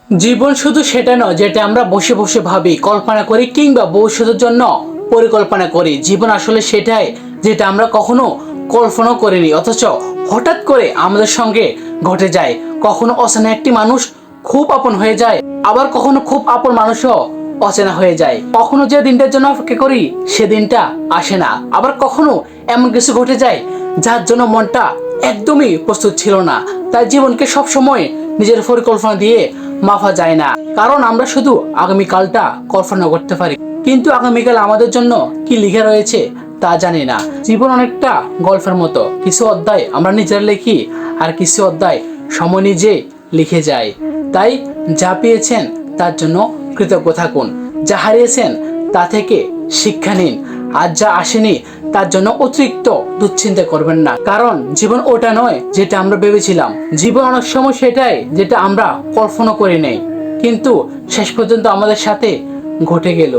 জীবন শুধু সেটা নয় যেটা আমরা বসে বসে ভাবি, কল্পনা করি কিংবা ভবিষ্যতের জন্য পরিকল্পনা করি। জীবন আসলে সেটাই যেটা আমরা কখনো কল্পনা করিনি, অথচ হঠাৎ করে আমাদের সঙ্গে ঘটে যায়। কখনো অচেনা একটি মানুষ খুব আপন হয়ে যায়, আবার কখনো খুব আপন মানুষও অচেনা হয়ে যায়। কখনো যে দিনটার জন্য অপেক্ষা করি সে দিনটা আসে না, আবার কখনো এমন কিছু ঘটে যায় যার জন্য মনটা একদমই প্রস্তুত ছিল না। তাই জীবনকে সবসময় নিজের পরিকল্পনা দিয়ে মাফা যায় না, কারণ আমরা শুধু আগামীকালটা কল্পনা করতে পারি, কিন্তু আগামীকাল আমাদের জন্য কি লিখে রয়েছে তা জানি না। জীবন অনেকটা গল্পের মতো, কিছু অধ্যায় আমরা নিজেরা লিখি আর কিছু অধ্যায় সময় নিজে লিখে যায়। তাই যা পেয়েছেন তার জন্য কৃতজ্ঞ থাকুন, যা হারিয়েছেন তা থেকে শিক্ষা নিন, আর যা আসেনি তার জন্য অতিরিক্ত দুশ্চিন্তা করবেন না, কারণ জীবন ওটা নয় যেটা আমরা ভেবেছিলাম। জীবন অনেক সময় সেটাই যেটা আমরা কল্পনা করি নাই, কিন্তু শেষ পর্যন্ত আমাদের সাথে ঘটে গেল।